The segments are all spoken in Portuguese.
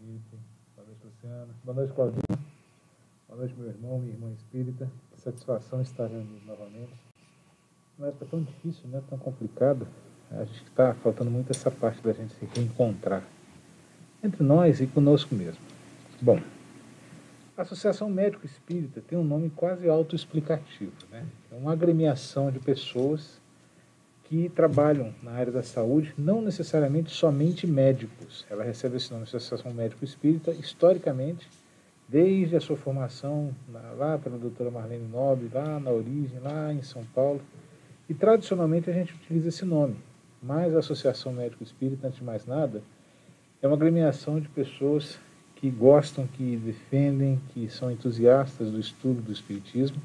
Felipe. Boa noite, Luciana. Boa noite, Claudinho. Boa noite, meu irmão, minha irmã espírita. Que satisfação estar vendo novamente. Uma época tão difícil, né? Tão complicada. Acho que está faltando muito essa parte da gente se reencontrar entre nós e conosco mesmo. Bom, a Associação Médico Espírita tem um nome quase autoexplicativo, né? É uma agremiação de pessoas que trabalham na área da saúde, não necessariamente somente médicos. Ela recebe esse nome, Associação Médico Espírita, historicamente, desde a sua formação lá pela doutora Marlene Nobre, lá na origem, lá em São Paulo. E tradicionalmente a gente utiliza esse nome, mas a Associação Médico Espírita, antes de mais nada, é uma agremiação de pessoas que gostam, que defendem, que são entusiastas do estudo do espiritismo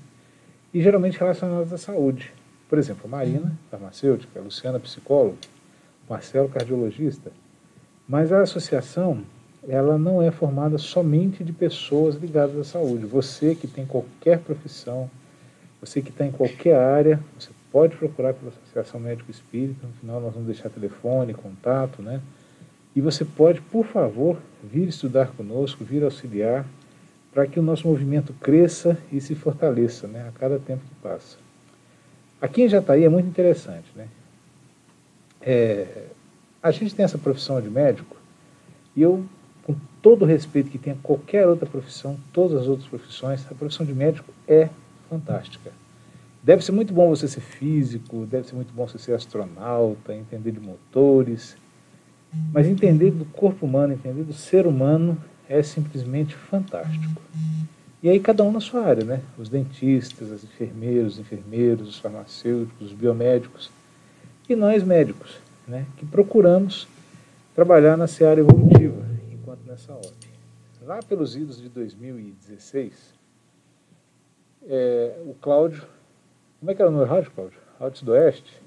e geralmente relacionadas à saúde. Por exemplo, a Marina, farmacêutica, a Luciana, psicóloga, o Marcelo, cardiologista. Mas a associação, ela não é formada somente de pessoas ligadas à saúde. Você que tem qualquer profissão, você que está em qualquer área, você pode procurar pela Associação Médico Espírita. No final nós vamos deixar telefone, contato, né? E você pode, por favor, vir estudar conosco, vir auxiliar, para que o nosso movimento cresça e se fortaleça, né, a cada tempo que passa. Aqui em Jataí é muito interessante, né? A gente tem essa profissão de médico, e eu, com todo o respeito que tenha qualquer outra profissão, todas as outras profissões, a profissão de médico é fantástica. Deve ser muito bom você ser físico, deve ser muito bom você ser astronauta, entender de motores, mas entender do corpo humano, entender do ser humano é simplesmente fantástico. E aí cada um na sua área, né? Os dentistas, os enfermeiros, os farmacêuticos, os biomédicos e nós médicos, né? Que procuramos trabalhar na seara evolutiva, enquanto nessa ordem. Lá pelos idos de 2016, o Cláudio, como é que era o nome do rádio, Cláudio? Rádio Sudoeste?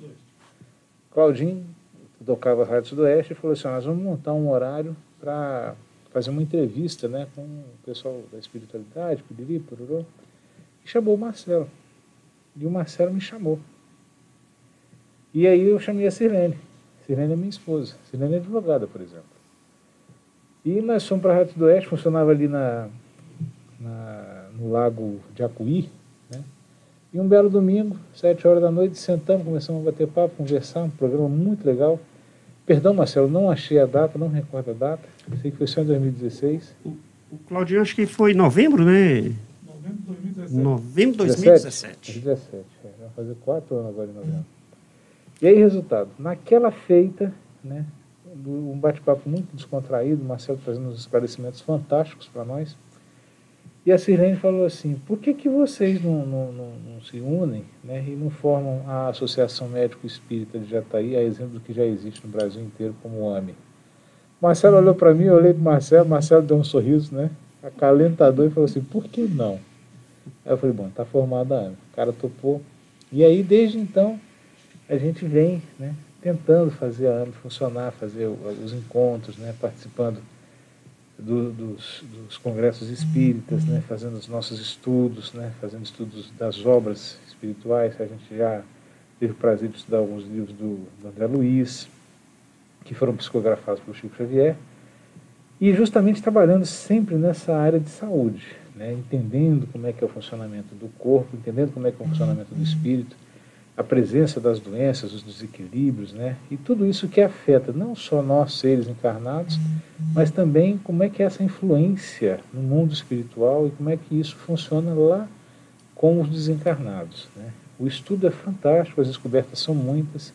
Claudinho tocava a Rádio Sudoeste e falou assim, nós vamos montar um horário para fazer uma entrevista, né, com o pessoal da espiritualidade, piriri, pororô, e chamou o Marcelo. E o Marcelo me chamou. E aí eu chamei a Sirlene. Sirlene é minha esposa. Sirlene é advogada, por exemplo. E nós fomos para a Rádio Sudoeste, funcionava ali no Lago de Acuí, né? E um belo domingo, 7 horas da noite, sentamos, começamos a bater papo, conversar, um programa muito legal. Perdão, Marcelo, não achei a data, não recordo a data. Sei que foi só em 2016. O Claudinho, acho que foi em novembro, né? Novembro de 2017. 2017. Vai fazer 4 anos agora em novembro. E aí, resultado, naquela feita, né, um bate-papo muito descontraído, o Marcelo trazendo uns esclarecimentos fantásticos para nós. E a Sirlene falou assim, por que vocês não se unem, né, e não formam a Associação Médico Espírita de Jataí, a exemplo do que já existe no Brasil inteiro como o AME? Marcelo olhou para mim, eu olhei para o Marcelo deu um sorriso, né, acalentador, e falou assim, por que não? Aí eu falei, bom, está formada a AME. O cara topou. E aí, desde então, a gente vem, né, tentando fazer a AME funcionar, fazer os encontros, né, participando dos congressos espíritas, né, fazendo os nossos estudos, né, fazendo estudos das obras espirituais. A gente já teve o prazer de estudar alguns livros do André Luiz, que foram psicografados pelo Chico Xavier, e justamente trabalhando sempre nessa área de saúde, né, entendendo como é que é o funcionamento do corpo, entendendo como é que é o funcionamento do espírito, a presença das doenças, os desequilíbrios, né? E tudo isso que afeta não só nós, seres encarnados, mas também como é que é essa influência no mundo espiritual e como é que isso funciona lá com os desencarnados, né? O estudo é fantástico, as descobertas são muitas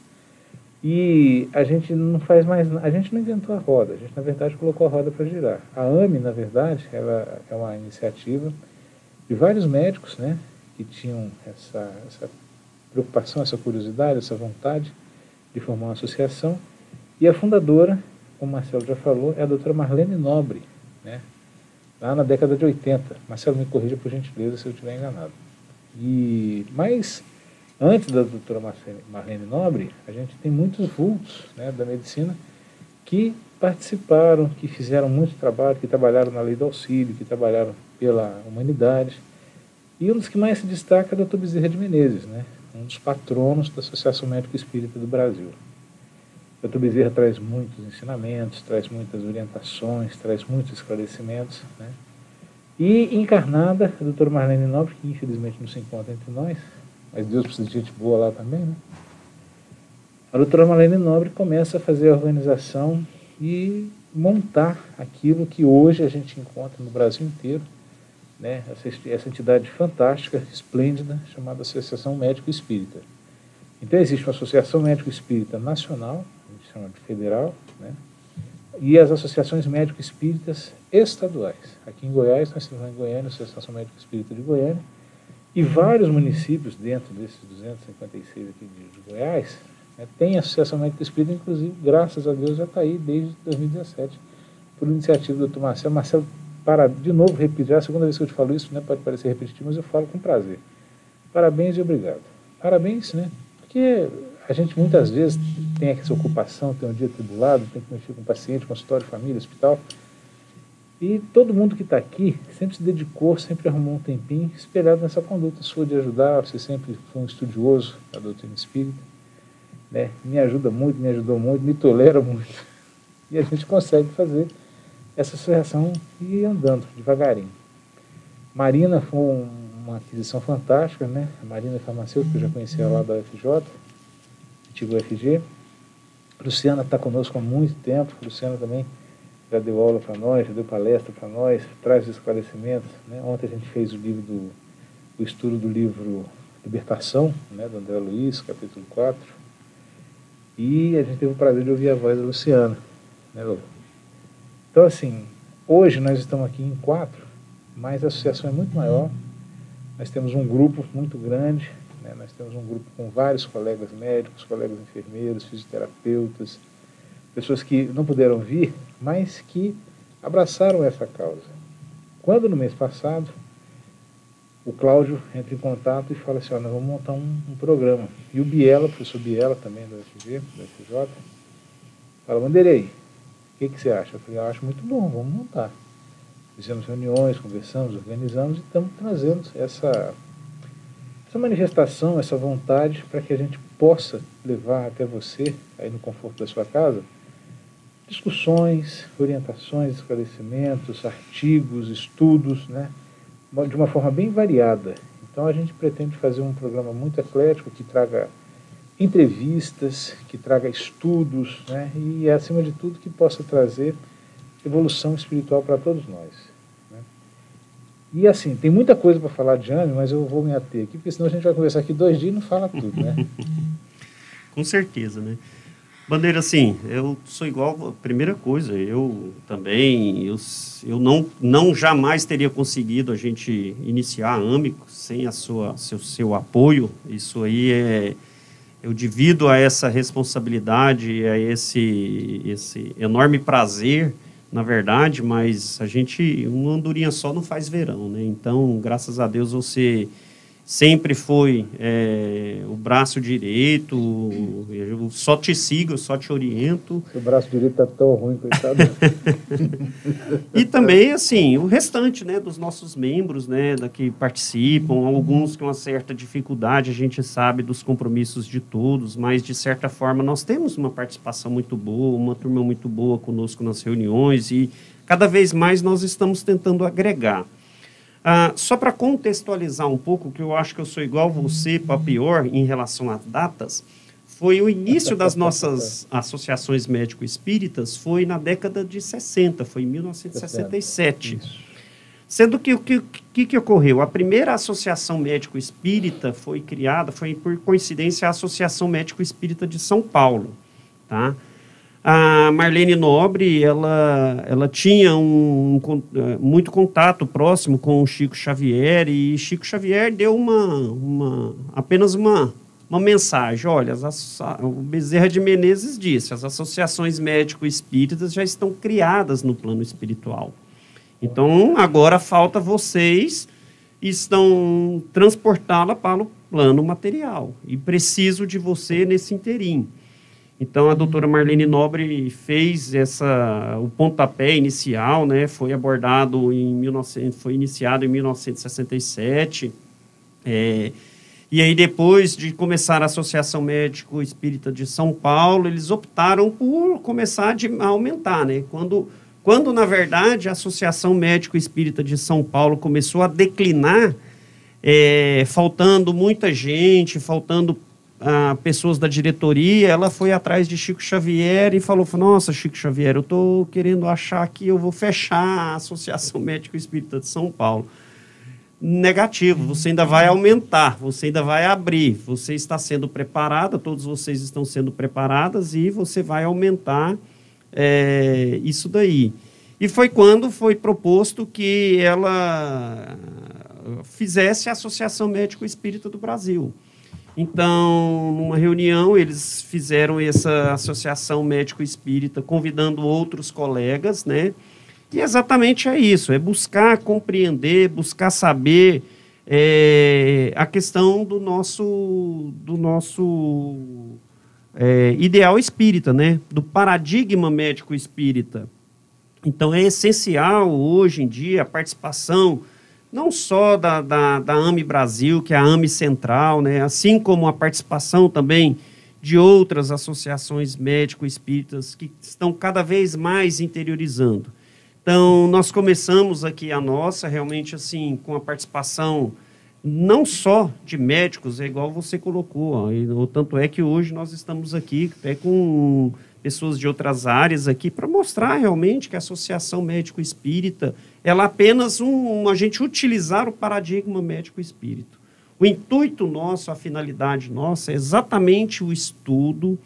e a gente não faz mais nada, a gente não inventou a roda, a gente na verdade colocou a roda para girar. A AME, na verdade, ela é uma iniciativa de vários médicos, né? Que tinham essa preocupação, essa curiosidade, essa vontade de formar uma associação. E a fundadora, como o Marcelo já falou, é a doutora Marlene Nobre, né? Lá na década de 80. Marcelo, me corrija por gentileza se eu estiver enganado. Mas, antes da doutora Marlene Nobre, a gente tem muitos vultos, né, da medicina que participaram, que fizeram muito trabalho, que trabalharam na lei do auxílio, que trabalharam pela humanidade. E um dos que mais se destaca é o Dr. Bezerra de Menezes, né? Um dos patronos da Associação Médico Espírita do Brasil. Dr. Bezerra traz muitos ensinamentos, traz muitas orientações, traz muitos esclarecimentos, né? E encarnada, a doutora Marlene Nobre, que infelizmente não se encontra entre nós, mas Deus precisa de gente boa lá também, né? A doutora Marlene Nobre começa a fazer a organização e montar aquilo que hoje a gente encontra no Brasil inteiro, né? Essa entidade fantástica, esplêndida, chamada Associação Médico Espírita. Então existe uma Associação Médico Espírita Nacional, a gente chama de federal, né? E as associações médico espíritas estaduais. Aqui em Goiás, nós temos em Goiânia a Associação Médico Espírita de Goiânia, e vários municípios dentro desses 256 aqui de Goiás, né, tem a Associação Médico Espírita, inclusive, graças a Deus, já está aí desde 2017, por iniciativa do Dr. Marcelo. Marcelo, para de novo repetir, é a segunda vez que eu te falo isso, né, pode parecer repetitivo, mas eu falo com prazer. Parabéns e obrigado. Parabéns, né, porque a gente muitas vezes tem essa ocupação, tem um dia atribulado, tem que mexer com paciente, consultório, família, hospital. E todo mundo que está aqui sempre se dedicou, sempre arrumou um tempinho, espelhado nessa conduta sua de ajudar. Você sempre foi um estudioso da doutrina espírita, né? Me ajuda muito, me ajudou muito, me tolera muito. E a gente consegue fazer essa associação e ir andando devagarinho. Marina foi uma aquisição fantástica, né? A Marina é farmacêutica, eu já conhecia lá da UFJ, antigo UFG. Luciana está conosco há muito tempo. Luciana também já deu aula para nós, já deu palestra para nós, traz esclarecimentos, né? Ontem a gente fez o estudo do livro Libertação, né, do André Luiz, capítulo 4, e a gente teve o prazer de ouvir a voz da Luciana, né, Lu? Então, assim, hoje nós estamos aqui em 4, mas a associação é muito maior. Nós temos um grupo muito grande, né? Nós temos um grupo com vários colegas médicos, colegas enfermeiros, fisioterapeutas, pessoas que não puderam vir, mas que abraçaram essa causa. Quando no mês passado, o Cláudio entra em contato e fala assim, ó, nós vamos montar um programa. E o Biela, o professor Biela, também da UFG, da FJ, fala, Wanderlei, o que você acha? Eu falei, eu acho muito bom, vamos montar. Fizemos reuniões, conversamos, organizamos e estamos trazendo essa manifestação, essa vontade para que a gente possa levar até você, aí no conforto da sua casa, discussões, orientações, esclarecimentos, artigos, estudos, né, de uma forma bem variada. Então a gente pretende fazer um programa muito eclético que traga entrevistas, que traga estudos, né, e acima de tudo que possa trazer evolução espiritual para todos nós, né. E assim, tem muita coisa para falar de Jânio, mas eu vou me ater aqui, porque senão a gente vai conversar aqui 2 dias e não fala tudo, né. Com certeza, né. Bandeira, assim, eu sou igual, primeira coisa, eu também, eu não jamais teria conseguido a gente iniciar a Âmico sem seu apoio. Isso aí eu divido a essa responsabilidade, a esse enorme prazer, na verdade, mas uma andorinha só não faz verão, né? Então, graças a Deus, você sempre foi o braço direito, eu só te sigo, eu só te oriento. O braço direito está tão ruim, coitado. E também, assim, o restante, né, dos nossos membros, né, que participam, alguns com uma certa dificuldade, a gente sabe dos compromissos de todos, mas, de certa forma, nós temos uma participação muito boa, uma turma muito boa conosco nas reuniões e, cada vez mais, nós estamos tentando agregar. Só para contextualizar um pouco, que eu acho que eu sou igual você, para pior, em relação às datas, foi o início das nossas associações médico-espíritas, foi na década de 60, foi em 1967. Isso. Sendo que o que ocorreu? A primeira associação médico-espírita foi criada, foi por coincidência a Associação Médico-Espírita de São Paulo, tá? A Marlene Nobre, ela tinha muito contato próximo com o Chico Xavier, e Chico Xavier deu apenas uma mensagem. Olha, o Bezerra de Menezes disse, as associações médico-espíritas já estão criadas no plano espiritual. Então, agora falta vocês estão transportá-la para o plano material, e preciso de você nesse interim. Então, a doutora Marlene Nobre fez o pontapé inicial, né, foi abordado foi iniciado em 1967, E aí, depois de começar a Associação Médico Espírita de São Paulo, eles optaram por começar a aumentar, né? Quando, na verdade, a Associação Médico Espírita de São Paulo começou a declinar, faltando muita gente, faltando pessoas da diretoria, ela foi atrás de Chico Xavier e falou, nossa, Chico Xavier, eu estou querendo achar que eu vou fechar a Associação Médico Espírita de São Paulo. Negativo, você ainda vai aumentar, você ainda vai abrir, você está sendo preparada, todos vocês estão sendo preparadas e você vai aumentar isso daí. E foi quando foi proposto que ela fizesse a Associação Médico Espírita do Brasil. Então, numa reunião, eles fizeram essa Associação Médico Espírita, convidando outros colegas, né? E exatamente é isso, é buscar compreender, buscar saber a questão do nosso ideal espírita, né? Do paradigma médico espírita. Então, é essencial, hoje em dia, a participação não só da AME Brasil, que é a AME Central, né? Assim como a participação também de outras associações médico-espíritas que estão cada vez mais interiorizando. Então, nós começamos aqui a nossa, realmente, assim, com a participação não só de médicos, é igual você colocou, tanto é que hoje nós estamos aqui até com pessoas de outras áreas aqui para mostrar realmente que a Associação Médico Espírita, ela é apenas a gente utilizar o paradigma médico espírita. O intuito nosso, a finalidade nossa é exatamente o estudo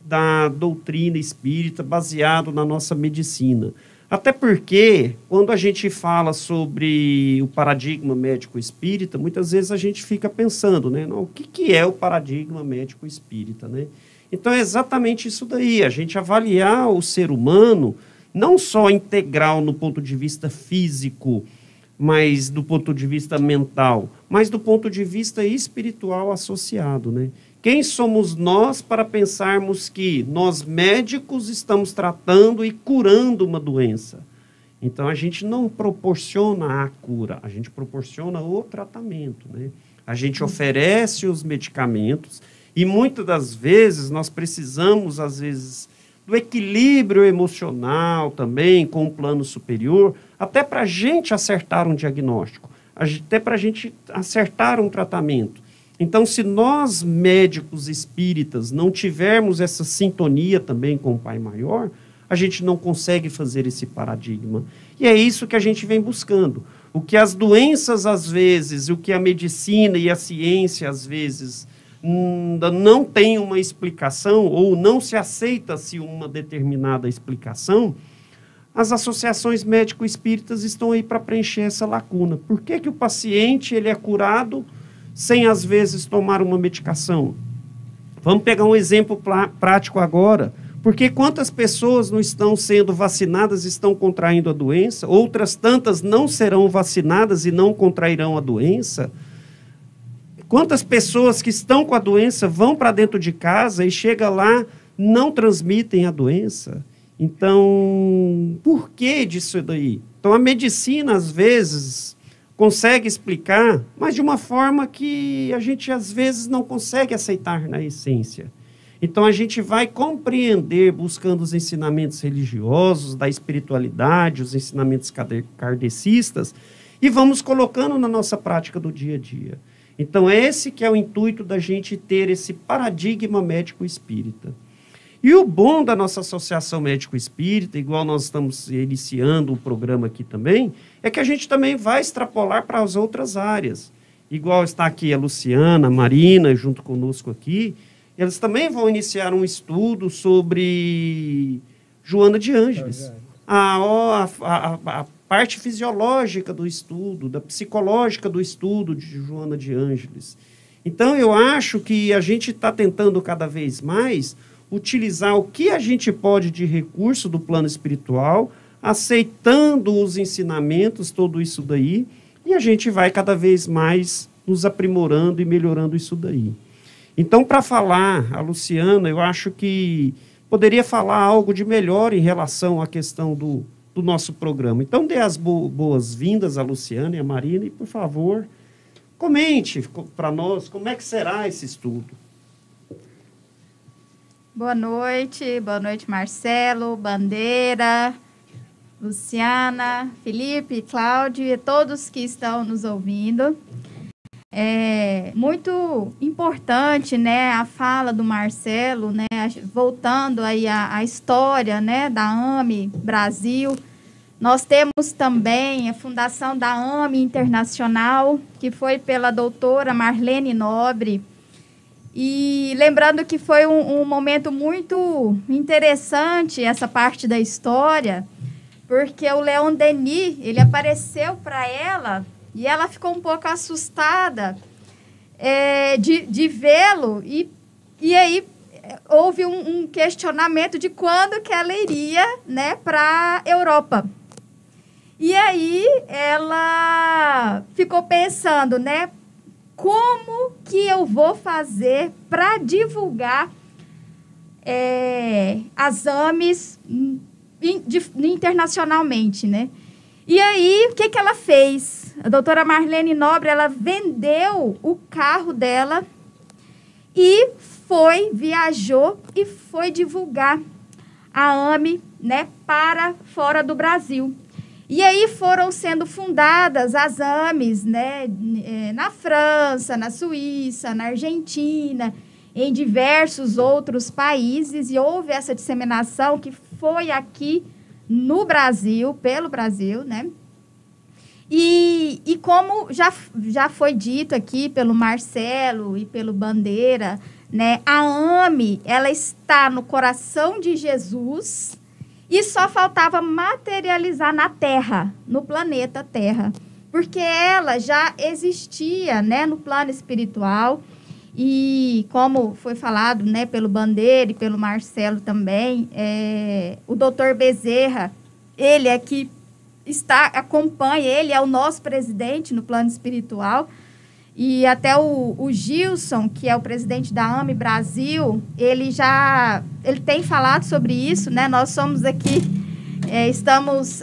da doutrina espírita baseado na nossa medicina. Até porque, quando a gente fala sobre o paradigma médico espírita, muitas vezes a gente fica pensando, né? Não, o que é o paradigma médico espírita, né? Então, é exatamente isso daí, a gente avaliar o ser humano, não só integral no ponto de vista físico, mas do ponto de vista mental, mas do ponto de vista espiritual associado, né? Quem somos nós para pensarmos que nós médicos estamos tratando e curando uma doença? Então, a gente não proporciona a cura, a gente proporciona o tratamento, né? A gente oferece os medicamentos e, muitas das vezes, nós precisamos, às vezes, do equilíbrio emocional também com o plano superior, até para a gente acertar um diagnóstico, até para a gente acertar um tratamento. Então, se nós, médicos espíritas, não tivermos essa sintonia também com o Pai Maior, a gente não consegue fazer esse paradigma. E é isso que a gente vem buscando. O que as doenças, às vezes, o que a medicina e a ciência, às vezes, não tem uma explicação ou não se aceita-se uma determinada explicação, as associações médico-espíritas estão aí para preencher essa lacuna. Por que que o paciente ele é curado sem, às vezes, tomar uma medicação? Vamos pegar um exemplo prático agora. Porque quantas pessoas não estão sendo vacinadas e estão contraindo a doença? Outras tantas não serão vacinadas e não contrairão a doença? Quantas pessoas que estão com a doença vão para dentro de casa e chega lá, não transmitem a doença? Então, por que disso daí? Então, a medicina, às vezes, consegue explicar, mas de uma forma que a gente, às vezes, não consegue aceitar na essência. Então, a gente vai compreender, buscando os ensinamentos religiosos, da espiritualidade, os ensinamentos kardecistas, e vamos colocando na nossa prática do dia a dia. Então, esse que é o intuito da gente ter esse paradigma médico-espírita. E o bom da nossa associação médico-espírita, igual nós estamos iniciando o programa aqui também, é que a gente também vai extrapolar para as outras áreas. Igual está aqui a Luciana, a Marina, junto conosco aqui, eles também vão iniciar um estudo sobre Joana de Ângeles. A parte fisiológica do estudo, da psicológica do estudo de Joana de Ângeles. Então, eu acho que a gente está tentando cada vez mais utilizar o que a gente pode de recurso do plano espiritual, aceitando os ensinamentos, tudo isso daí, e a gente vai cada vez mais nos aprimorando e melhorando isso daí. Então, para falar, a Luciana, eu acho que poderia falar algo de melhor em relação à questão do nosso programa. Então, dê as boas-vindas à Luciana e à Marina e, por favor, Comente para nós como é que será esse estudo. Boa noite, Marcelo, Bandeira, Luciana, Felipe, Cláudio e todos que estão nos ouvindo. É muito importante, né, a fala do Marcelo, né, voltando aí à história, né, da AME Brasil. Nós temos também a fundação da AME Internacional, que foi pela doutora Marlene Nobre. E lembrando que foi um momento muito interessante essa parte da história, porque o Leon Denis, ele apareceu para ela e ela ficou um pouco assustada de vê-lo e aí houve um questionamento de quando que ela iria, né, para a Europa. E aí ela ficou pensando, né, como que eu vou fazer para divulgar as AMEs internacionalmente, né? E aí, o que ela fez? A doutora Marlene Nobre, ela vendeu o carro dela e viajou e foi divulgar a AME, né, para fora do Brasil. E aí foram sendo fundadas as AMEs, né, na França, na Suíça, na Argentina, em diversos outros países. E houve essa disseminação que foi aqui no Brasil, pelo Brasil, né? E como já foi dito aqui pelo Marcelo e pelo Bandeira, né, a AME, ela está no coração de Jesus. E só faltava materializar na Terra, no planeta Terra. Porque ela já existia, né, no plano espiritual. E como foi falado, né, pelo Bandeira e pelo Marcelo também, o Dr. Bezerra, ele é que acompanha, ele é o nosso presidente no plano espiritual. E até o Gilson, que é o presidente da AME Brasil, ele tem falado sobre isso, né? Nós somos aqui, estamos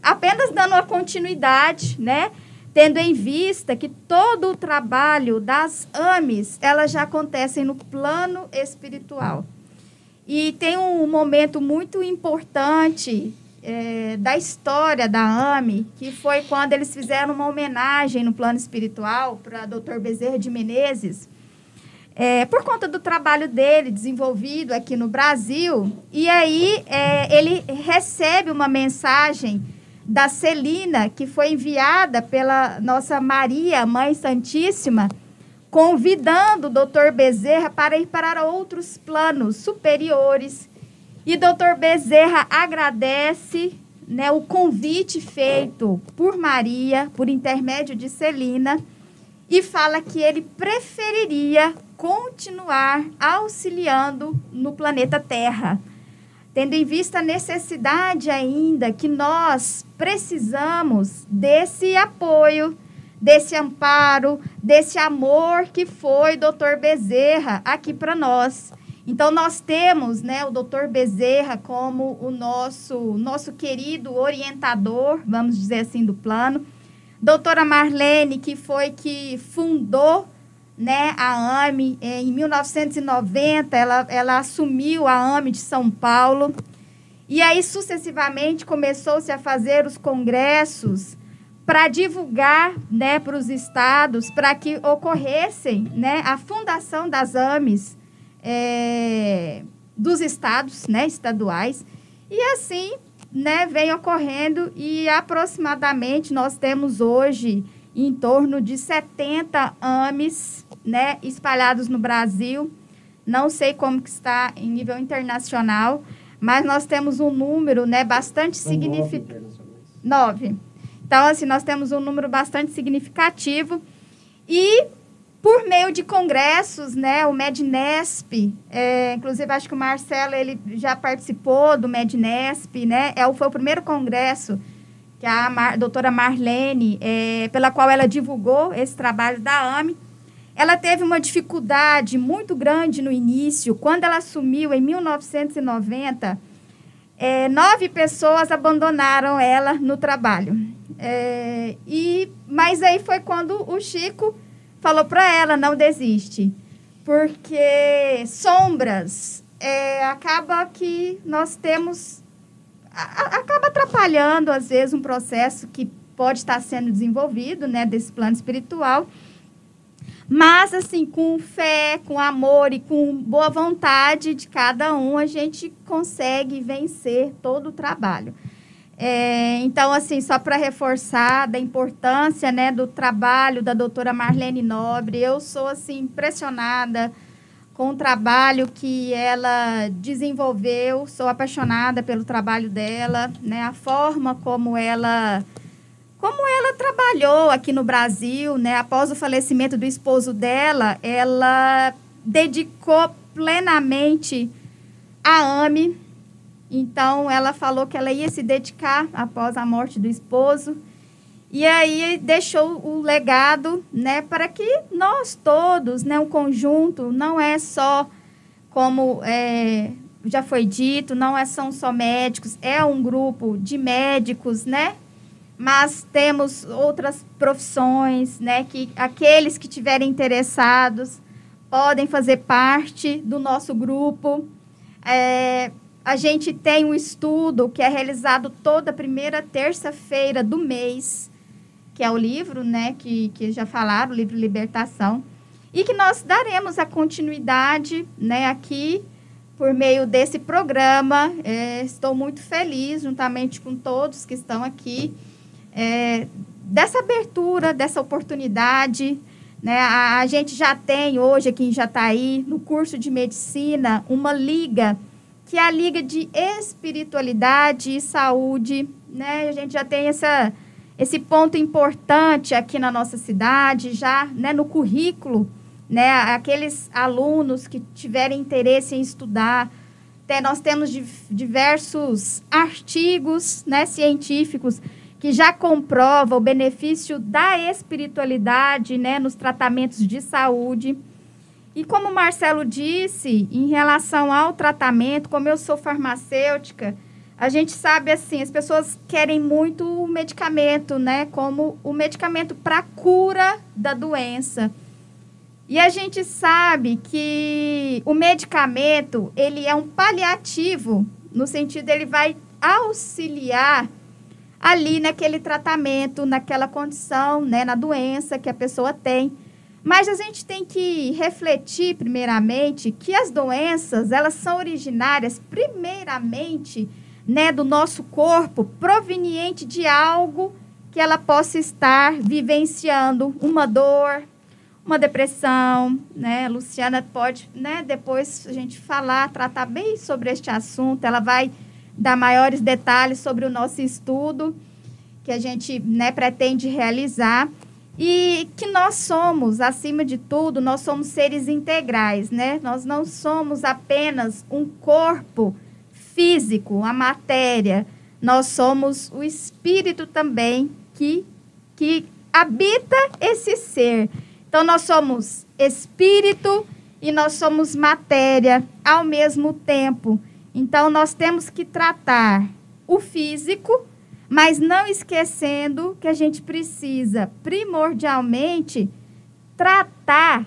apenas dando uma continuidade, né? Tendo em vista que todo o trabalho das AMEs, elas já acontecem no plano espiritual. E tem um momento muito importante da história da AME, que foi quando eles fizeram uma homenagem no plano espiritual para Dr. Bezerra de Menezes, por conta do trabalho dele desenvolvido aqui no Brasil. E aí ele recebe uma mensagem da Celina, que foi enviada pela nossa Maria, Mãe Santíssima, convidando o Dr. Bezerra para ir para outros planos superiores. E Dr. Bezerra agradece, né, o convite feito por Maria, por intermédio de Celina, e fala que ele preferiria continuar auxiliando no planeta Terra, tendo em vista a necessidade ainda que nós precisamos desse apoio, desse amparo, desse amor que foi Dr. Bezerra aqui para nós. Então, nós temos, né, o Dr. Bezerra como o nosso querido orientador, vamos dizer assim, do plano. Doutora Marlene, que fundou, né, a AME em 1990, ela assumiu a AME de São Paulo. E aí, sucessivamente, começou-se a fazer os congressos para divulgar, né, para os estados, para que ocorressem, né, a fundação das AMEs, dos estados, né, estaduais, e assim, né, vem ocorrendo, e aproximadamente nós temos hoje em torno de 70 AMEs, né, espalhados no Brasil. Não sei como que está em nível internacional, mas nós temos um número, né, bastante significativo. 9. Então, assim, nós temos um número bastante significativo. E por meio de congressos, né, o Mednesp, inclusive acho que o Marcelo ele já participou do Mednesp, né, foi o primeiro congresso que a doutora Marlene, pela qual ela divulgou esse trabalho da AME. Ela teve uma dificuldade muito grande no início. Quando ela assumiu, em 1990, 9 pessoas abandonaram ela no trabalho. Mas aí foi quando o Chico falou para ela, não desiste. Porque sombras, acaba que nós temos... acaba atrapalhando, às vezes, um processo que pode estar sendo desenvolvido, né, desse plano espiritual. Mas, assim, com fé, com amor e com boa vontade de cada um, a gente consegue vencer todo o trabalho. Então, assim, só para reforçar da importância, né, do trabalho da doutora Marlene Nobre, eu sou, assim, impressionada com o trabalho que ela desenvolveu, sou apaixonada pelo trabalho dela, né, a forma como ela trabalhou aqui no Brasil, né, após o falecimento do esposo dela, ela dedicou plenamente a AME. Então, ela falou que ela ia se dedicar após a morte do esposo. E aí, deixou o legado, né, para que nós todos, né, um conjunto, não é só, como já foi dito, são só médicos, é um grupo de médicos, né, mas temos outras profissões, né, que aqueles que estiverem interessados podem fazer parte do nosso grupo. A gente tem um estudo que é realizado toda primeira terça-feira do mês, que é o livro, né, que já falaram, o livro Libertação, e que nós daremos a continuidade, né, aqui, por meio desse programa. Estou muito feliz, juntamente com todos que estão aqui, dessa abertura, dessa oportunidade, né? A gente já tem hoje, aqui em Jataí, no curso de medicina, uma liga, que é a Liga de Espiritualidade e Saúde, né? A gente já tem esse ponto importante aqui na nossa cidade, já, né, no currículo, né, aqueles alunos que tiverem interesse em estudar. Nós temos diversos artigos, né, científicos que já comprovam o benefício da espiritualidade, né, nos tratamentos de saúde. E como o Marcelo disse, em relação ao tratamento, como eu sou farmacêutica, a gente sabe, assim, as pessoas querem muito o medicamento, né? Como o medicamento para a cura da doença. E a gente sabe que o medicamento, ele é um paliativo, no sentido, ele vai auxiliar ali naquele tratamento, naquela condição, né? Na doença que a pessoa tem. Mas a gente tem que refletir, primeiramente, que as doenças, elas são originárias, primeiramente, né, do nosso corpo, proveniente de algo que ela possa estar vivenciando, uma dor, uma depressão, né? Luciana pode, né, depois a gente tratar bem sobre este assunto, ela vai dar maiores detalhes sobre o nosso estudo que a gente, né, pretende realizar. E que nós somos, acima de tudo, nós somos seres integrais, né? Nós não somos apenas um corpo físico, a matéria. Nós somos o espírito também que habita esse ser. Então, nós somos espírito e nós somos matéria ao mesmo tempo. Então, nós temos que tratar o físico, mas não esquecendo que a gente precisa, primordialmente, tratar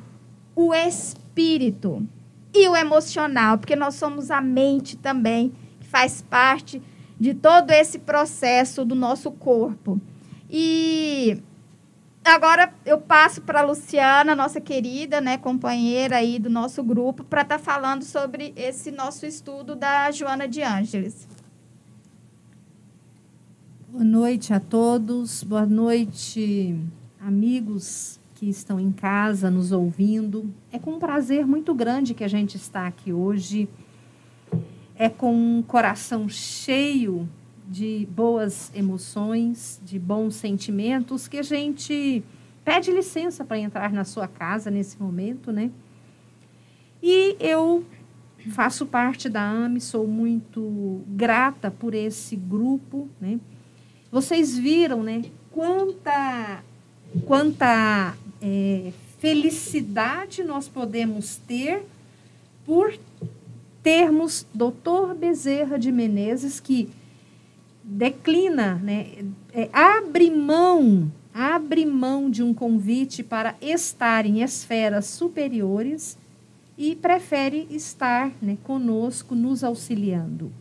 o espírito e o emocional, porque nós somos a mente também, que faz parte de todo esse processo do nosso corpo. E agora eu passo para a Luciana, nossa querida, né, companheira aí do nosso grupo, para estar falando sobre esse nosso estudo da Joana de Ângeles. Boa noite a todos, boa noite, amigos que estão em casa nos ouvindo. É com um prazer muito grande que a gente está aqui hoje. É com um coração cheio de boas emoções, de bons sentimentos, que a gente pede licença para entrar na sua casa nesse momento, né? E eu faço parte da AME, sou muito grata por esse grupo, né? Vocês viram, né, quanta felicidade nós podemos ter por termos Dr. Bezerra de Menezes, que declina, né, abre mão de um convite para estar em esferas superiores e prefere estar, né, conosco, nos auxiliando.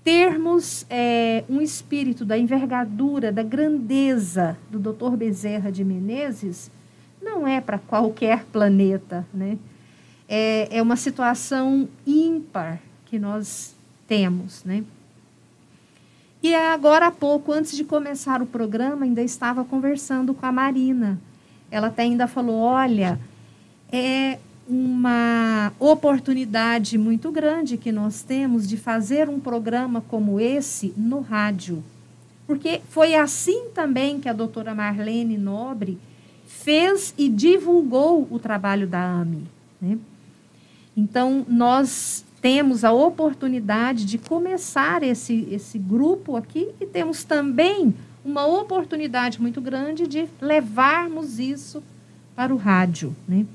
Termos um espírito da envergadura, da grandeza do Dr. Bezerra de Menezes, não é para qualquer planeta, né? É uma situação ímpar que nós temos, né? E agora há pouco, antes de começar o programa, ainda estava conversando com a Marina. Ela até ainda falou, olha, é uma oportunidade muito grande que nós temos de fazer um programa como esse no rádio. Porque foi assim também que a doutora Marlene Nobre fez e divulgou o trabalho da AME, né? Então, nós temos a oportunidade de começar esse grupo aqui e temos também uma oportunidade muito grande de levarmos isso para o rádio, né?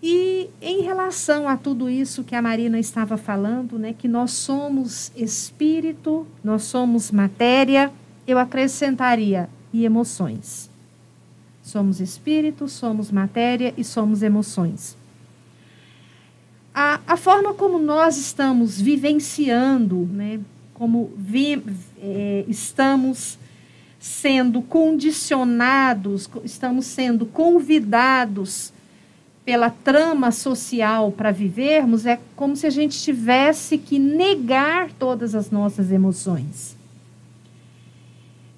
E em relação a tudo isso que a Marina estava falando, né, que nós somos espírito, nós somos matéria, eu acrescentaria, e emoções. Somos espírito, somos matéria e somos emoções. A forma como nós estamos vivenciando, né, como estamos sendo condicionados, estamos sendo convidados pela trama social para vivermos, é como se a gente tivesse que negar todas as nossas emoções.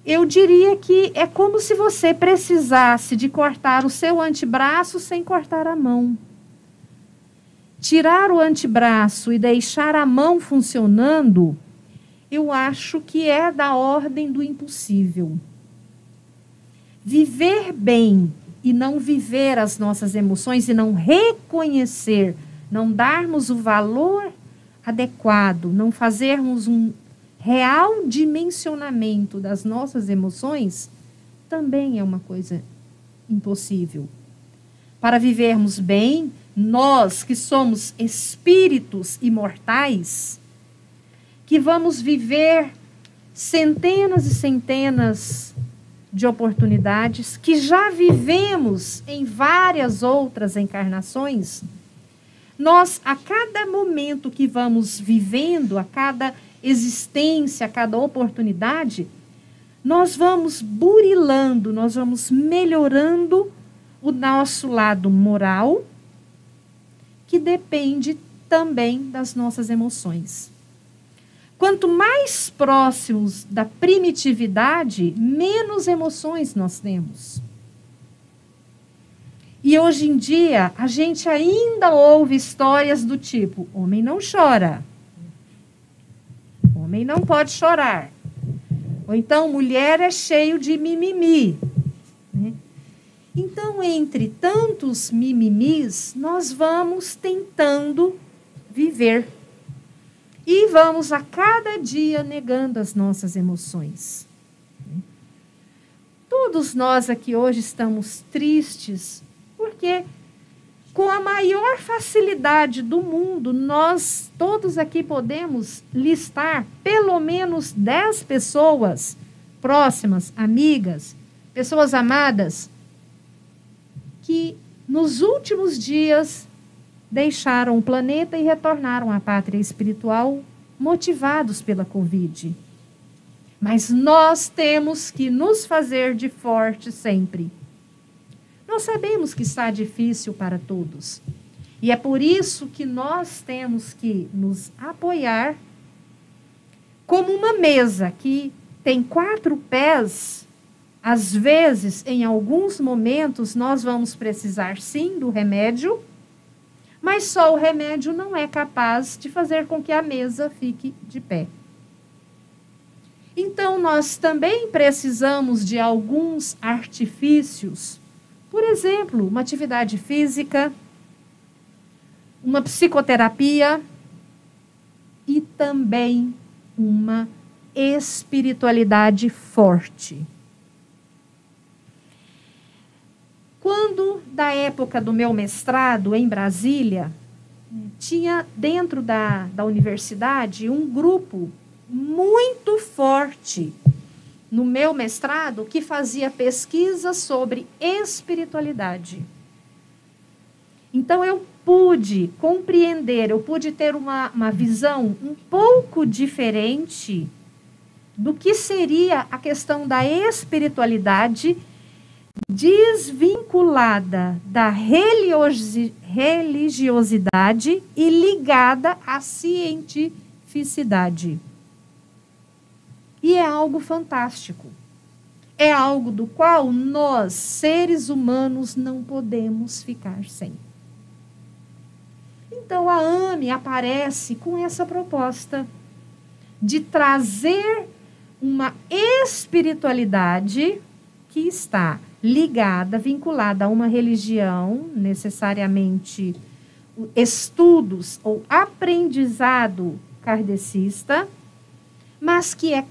Eu diria que é como se você precisasse de cortar o seu antebraço sem cortar a mão. Tirar o antebraço e deixar a mão funcionando, eu acho que é da ordem do impossível. Viver bem e não viver as nossas emoções e não reconhecer, não darmos o valor adequado, não fazermos um real dimensionamento das nossas emoções, também é uma coisa impossível. Para vivermos bem, nós que somos espíritos imortais, que vamos viver centenas e centenas de oportunidades, que já vivemos em várias outras encarnações, nós, a cada momento que vamos vivendo, a cada existência, a cada oportunidade, nós vamos burilando, nós vamos melhorando o nosso lado moral, que depende também das nossas emoções. Quanto mais próximos da primitividade, menos emoções nós temos. E hoje em dia, a gente ainda ouve histórias do tipo, homem não chora. Homem não pode chorar. Ou então, mulher é cheio de mimimi. Né? Então, entre tantos mimimis, nós vamos tentando viver. E vamos a cada dia negando as nossas emoções. Todos nós aqui hoje estamos tristes, porque com a maior facilidade do mundo, nós todos aqui podemos listar pelo menos 10 pessoas próximas, amigas, pessoas amadas, que nos últimos dias deixaram o planeta e retornaram à pátria espiritual motivados pela Covid. Mas nós temos que nos fazer de forte sempre. Nós sabemos que está difícil para todos. E é por isso que nós temos que nos apoiar como uma mesa que tem 4 pés. Às vezes, em alguns momentos, nós vamos precisar sim do remédio, mas só o remédio não é capaz de fazer com que a mesa fique de pé. Então, nós também precisamos de alguns artifícios. Por exemplo, uma atividade física, uma psicoterapia e também uma espiritualidade forte. Quando, da época do meu mestrado em Brasília, tinha dentro da universidade um grupo muito forte no meu mestrado que fazia pesquisa sobre espiritualidade. Então, eu pude compreender, eu pude ter uma visão um pouco diferente do que seria a questão da espiritualidade desvinculada da religiosidade e ligada à cientificidade. E é algo fantástico. É algo do qual nós, seres humanos, não podemos ficar sem. Então, a AME aparece com essa proposta de trazer uma espiritualidade que está ligada, vinculada a uma religião, necessariamente estudos ou aprendizado kardecista, mas que é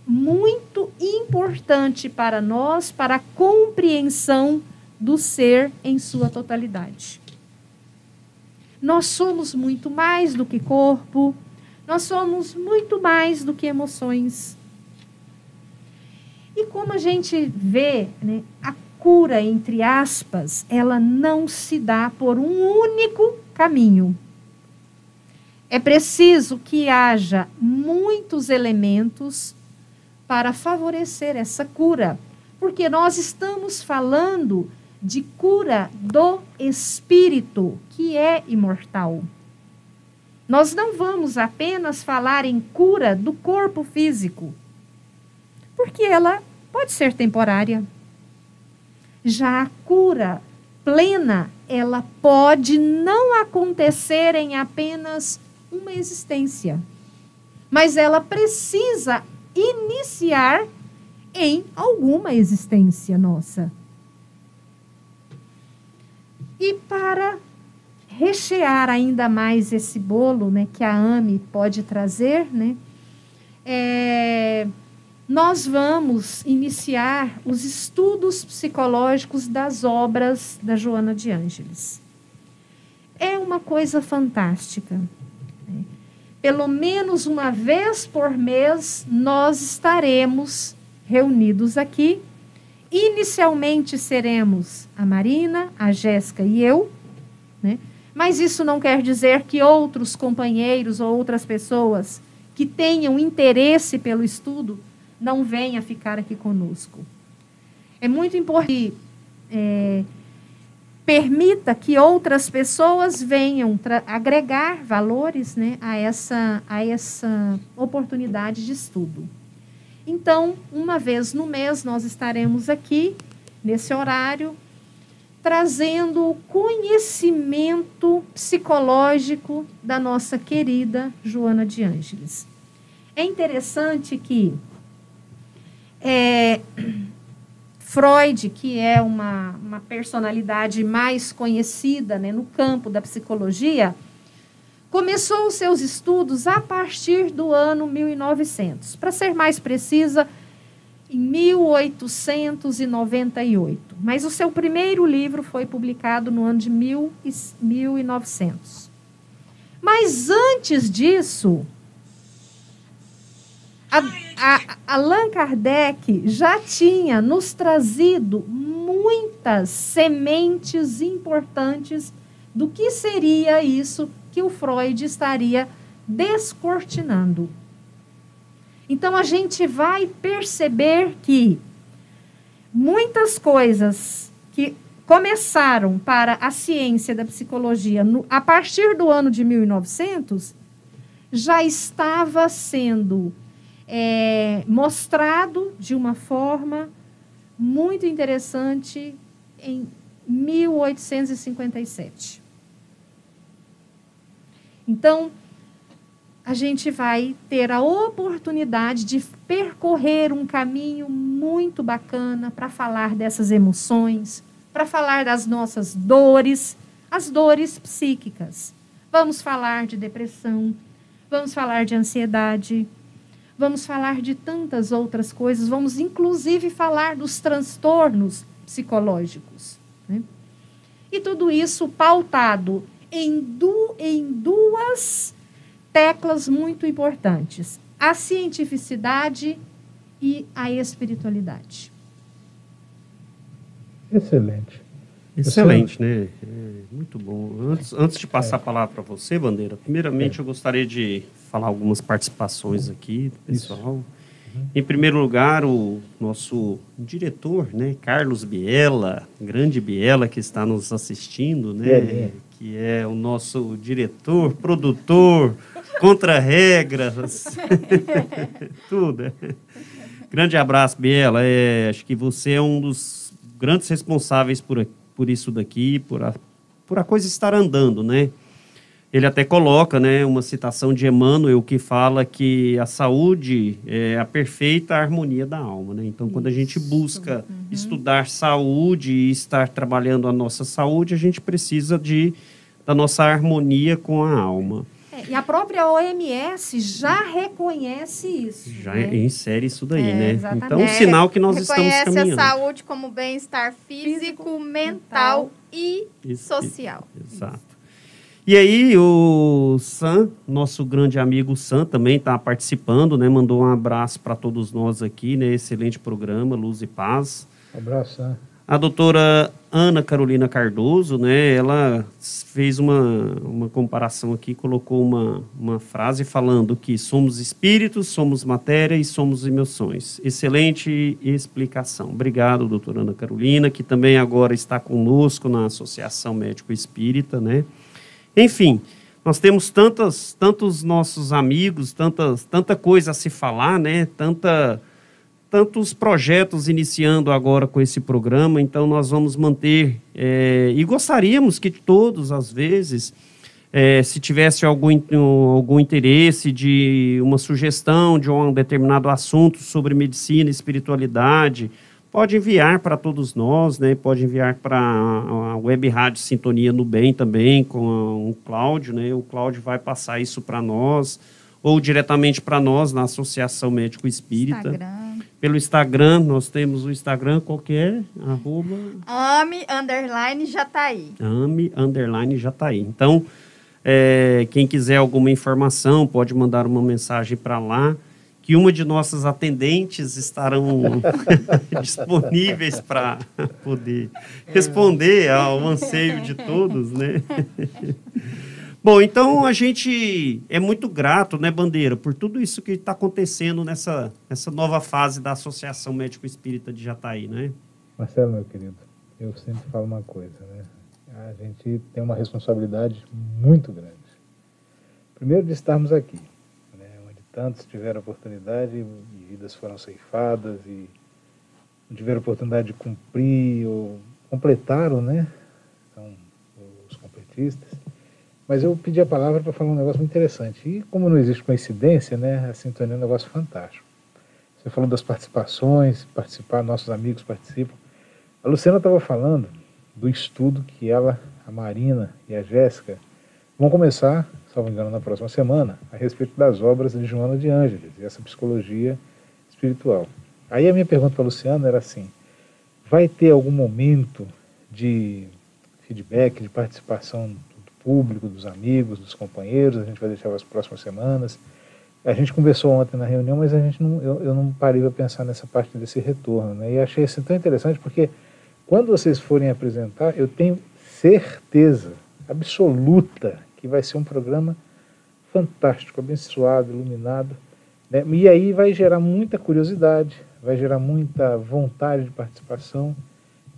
muito importante para nós, para a compreensão do ser em sua totalidade. Nós somos muito mais do que corpo, nós somos muito mais do que emoções. E como a gente vê, né, a cura, entre aspas, ela não se dá por um único caminho. É preciso que haja muitos elementos para favorecer essa cura, porque nós estamos falando de cura do espírito, que é imortal. Nós não vamos apenas falar em cura do corpo físico, porque ela pode ser temporária. Já a cura plena, ela pode não acontecer em apenas uma existência, mas ela precisa iniciar em alguma existência nossa. E para rechear ainda mais esse bolo, né, que a AME pode trazer, né, nós vamos iniciar os estudos psicológicos das obras da Joana de Ângeles. É uma coisa fantástica. Né? Pelo menos uma vez por mês, nós estaremos reunidos aqui. Inicialmente seremos a Marina, a Jéssica e eu, né? Mas isso não quer dizer que outros companheiros ou outras pessoas que tenham interesse pelo estudo não venham ficar aqui conosco. É muito importante que permita que outras pessoas venham agregar valores, né, a essa oportunidade de estudo. Então, uma vez no mês, nós estaremos aqui, nesse horário, trazendo o conhecimento psicológico da nossa querida Joana de Ângeles. É interessante que Freud, que é uma personalidade mais conhecida, né, no campo da psicologia, começou os seus estudos a partir do ano 1900. Para ser mais precisa, em 1898. Mas o seu primeiro livro foi publicado no ano de 1900. Mas antes disso, Allan Kardec já tinha nos trazido muitas sementes importantes do que seria isso que o Freud estaria descortinando. Então, a gente vai perceber que muitas coisas que começaram para a ciência da psicologia a partir do ano de 1900 já estava sendo mostrado de uma forma muito interessante em 1857. Então, a gente vai ter a oportunidade de percorrer um caminho muito bacana para falar dessas emoções, para falar das nossas dores, as dores psíquicas. Vamos falar de depressão, vamos falar de ansiedade, vamos falar de tantas outras coisas, vamos inclusive falar dos transtornos psicológicos. Né? E tudo isso pautado em duas teclas muito importantes. a cientificidade e a espiritualidade. Excelente. Excelente, né? Muito bom. Antes de passar a palavra para você, Bandeira, primeiramente eu gostaria de falar algumas participações aqui do pessoal. Em primeiro lugar, o nosso diretor, né, Carlos Biela, grande Biela, que está nos assistindo, né, que é o nosso diretor, produtor, contra-regras, tudo. Grande abraço, Biela. Acho que você é um dos grandes responsáveis por isso daqui, por a coisa estar andando, né? Ele até coloca, né, uma citação de Emmanuel que fala que a saúde é a perfeita harmonia da alma, né? Então, quando a gente busca estudar saúde e estar trabalhando a nossa saúde, a gente precisa da nossa harmonia com a alma. E a própria OMS já reconhece isso. Já né? insere isso daí, né? Exatamente. Então, um sinal que nós estamos caminhando. Reconhece a saúde como bem-estar físico, mental e social. Exato. E aí, o Sam, nosso grande amigo Sam, também está participando, né? Mandou um abraço para todos nós aqui, né? Excelente programa, Luz e Paz. Abraço, Sam. A doutora Ana Carolina Cardoso, né? Ela fez uma comparação aqui, colocou uma frase falando que somos espíritos, somos matéria e somos emoções. Excelente explicação. Obrigado, doutora Ana Carolina, que também agora está conosco na Associação Médico Espírita, né? Enfim, nós temos tantos nossos amigos, tanta coisa a se falar, né? Tantos projetos iniciando agora com esse programa, então nós vamos manter, e gostaríamos que todos, às vezes, se tivesse algum interesse de uma sugestão de um determinado assunto sobre medicina e espiritualidade, pode enviar para todos nós, né? Pode enviar para a Web Rádio Sintonia no Bem também, com o Cláudio, né? O Cláudio vai passar isso para nós, ou diretamente para nós, na Associação Médico Espírita. Pelo Instagram, nós temos o Instagram, qual que é? @Jataí. Jataí. Então, quem quiser alguma informação, pode mandar uma mensagem para lá, que uma de nossas atendentes estarão disponíveis para poder responder ao anseio de todos, né? Bom, então a gente é muito grato, né, Bandeira, por tudo isso que está acontecendo nessa nova fase da Associação Médico Espírita de Jataí, né? Marcelo, meu querido, eu sempre falo uma coisa, né? A gente tem uma responsabilidade muito grande. Primeiro, de estarmos aqui, né, onde tantos tiveram oportunidade e vidas foram ceifadas e não tiveram oportunidade de cumprir ou completaram, né? São os completistas. Mas eu pedi a palavra para falar um negócio muito interessante. E como não existe coincidência, né, a sintonia é um negócio fantástico. Você falou das participações, nossos amigos participam. A Luciana estava falando do estudo que ela, a Marina e a Jéssica vão começar, salvo engano, na próxima semana, a respeito das obras de Joana de Ângeles e essa psicologia espiritual. Aí a minha pergunta para a Luciana era assim, vai ter algum momento de feedback, de participação público, dos amigos, dos companheiros? A gente vai deixar para as próximas semanas. A gente conversou ontem na reunião, mas eu não parei para pensar nessa parte desse retorno, né? E achei isso tão interessante porque quando vocês forem apresentar, eu tenho certeza absoluta que vai ser um programa fantástico, abençoado, iluminado, né? E aí vai gerar muita curiosidade, vai gerar muita vontade de participação.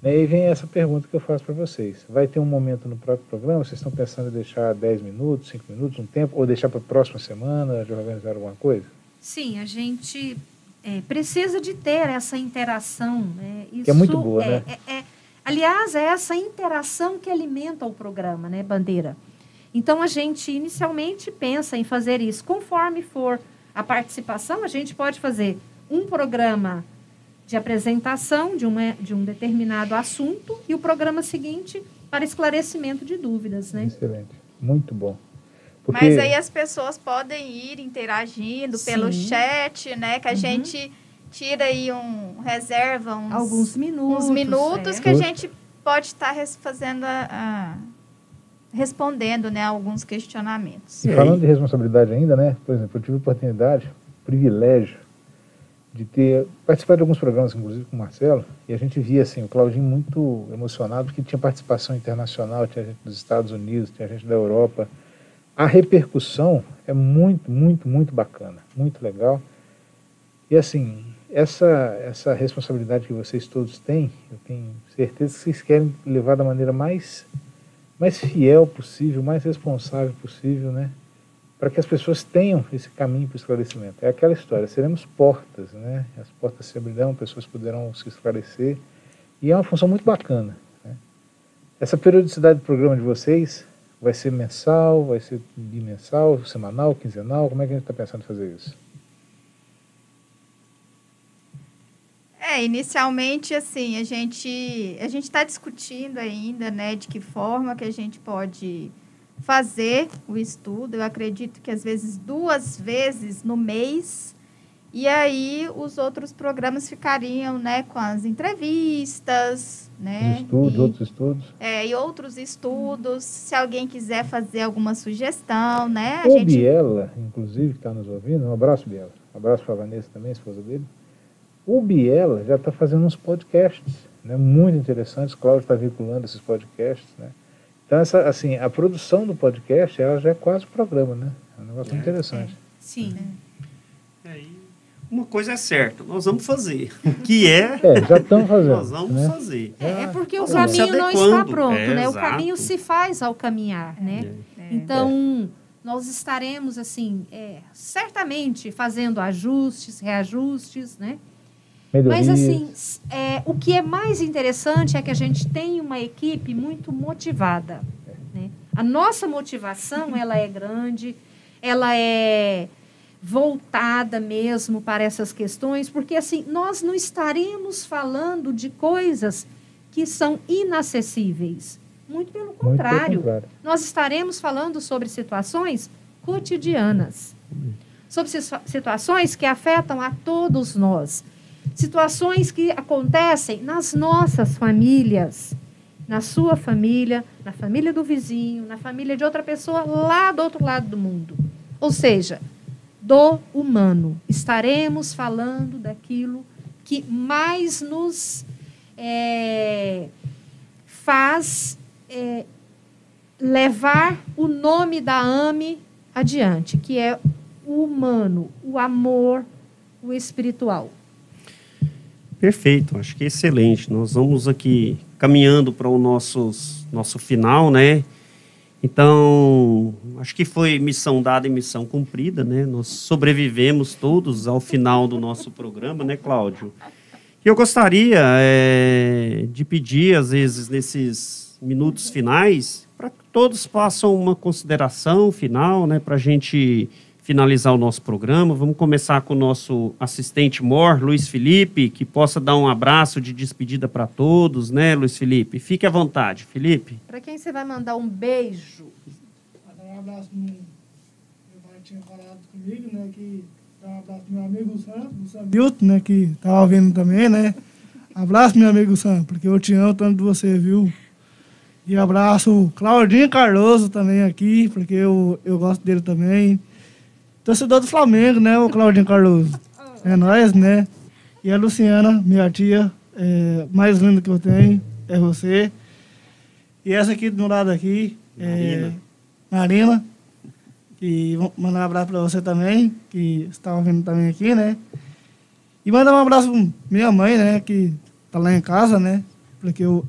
E aí vem essa pergunta que eu faço para vocês. Vai ter um momento no próprio programa? Vocês estão pensando em deixar 10 minutos, 5 minutos, um tempo? Ou deixar para a próxima semana, de organizar alguma coisa? Sim, a gente precisa de ter essa interação. Né? Isso que é muito boa, né? Aliás, é essa interação que alimenta o programa, né, Bandeira? Então, a gente inicialmente pensa em fazer isso. Conforme for a participação, a gente pode fazer um programa de apresentação de um determinado assunto e o programa seguinte para esclarecimento de dúvidas, né? Excelente, muito bom. Porque... Mas aí as pessoas podem ir interagindo pelo chat, né? Que a gente tira aí reserva alguns minutos que a gente pode estar fazendo respondendo, né, alguns questionamentos. E falando de responsabilidade ainda, né? Por exemplo, eu tive a oportunidade privilégio de ter participado de alguns programas, inclusive com o Marcelo, e a gente via assim, o Claudinho muito emocionado, porque tinha participação internacional, tinha gente dos Estados Unidos, tinha gente da Europa. A repercussão é muito, muito, muito bacana, muito legal. E assim, essa responsabilidade que vocês todos têm, eu tenho certeza que vocês querem levar da maneira mais fiel possível, mais responsável possível, né? Para que as pessoas tenham esse caminho para o esclarecimento. É aquela história, seremos portas, né? As portas se abrirão, pessoas poderão se esclarecer, e é uma função muito bacana, né? Essa periodicidade do programa de vocês vai ser mensal, vai ser bimensal, semanal, quinzenal? Como é que a gente está pensando em fazer isso? Inicialmente, assim, a gente está discutindo ainda, né, de que forma que a gente pode fazer o estudo. Eu acredito que às vezes 2 vezes no mês, e aí os outros programas ficariam, né, com as entrevistas, né? Estudos, outros estudos. E outros estudos, se alguém quiser fazer alguma sugestão, né? O Biela, inclusive, que está nos ouvindo, um abraço, Biela. Um abraço para a Vanessa também, esposa dele. O Biela já está fazendo uns podcasts, né, muito interessantes. O Cláudio está vinculando esses podcasts, né? Então, assim, a produção do podcast, ela já é quase um programa, né? É um negócio muito interessante. Sim. Uma coisa é certa, nós vamos fazer. Que é... já estamos fazendo. Nós vamos fazer. É porque o Estamos se caminho não está adequando. pronto, né? O Exato. caminho se faz ao caminhar, né? Então, nós estaremos, assim, certamente fazendo ajustes, reajustes, né? Melhorias. Mas, assim, o que é mais interessante é que a gente tem uma equipe muito motivada, né? A nossa motivação, ela é grande, ela é voltada mesmo para essas questões, porque, assim, nós não estaremos falando de coisas que são inacessíveis. Muito pelo contrário. Nós estaremos falando sobre situações cotidianas, sobre situações que afetam a todos nós. Situações que acontecem nas nossas famílias, na sua família, na família do vizinho, na família de outra pessoa lá do outro lado do mundo. Ou seja, do humano. Estaremos falando daquilo que mais nos faz levar o nome da AME adiante, que é o humano, o amor, o espiritual. Perfeito, acho que é excelente. Nós vamos aqui caminhando para o nosso final, né? Então, acho que foi missão dada e missão cumprida, né? Nós sobrevivemos todos ao final do nosso programa, né, Cláudio? E eu gostaria de pedir, às vezes, nesses minutos finais, para que todos façam uma consideração final, né, para a gente finalizar o nosso programa. Vamos começar com o nosso assistente mor, Luiz Felipe, que possa dar um abraço de despedida para todos, né, Luiz Felipe? Fique à vontade, Felipe. Para quem você vai mandar um beijo? Um abraço pro meu pai que tinha falado comigo, né, que dá um abraço pro meu amigo o Sam Milton, né, que estava ouvindo também, né. Abraço, meu amigo Sam, porque eu te amo tanto de você, viu? E abraço o Claudinho Cardoso também aqui, porque eu gosto dele também. Torcedor do Flamengo, né, o Claudinho Cardoso. É nóis, né? E a Luciana, minha tia, mais linda que eu tenho, é você. E essa aqui do meu lado aqui, Marina. E vou mandar um abraço para você também, que está ouvindo também aqui, né? E mandar um abraço para minha mãe, né, que tá lá em casa, né? Porque eu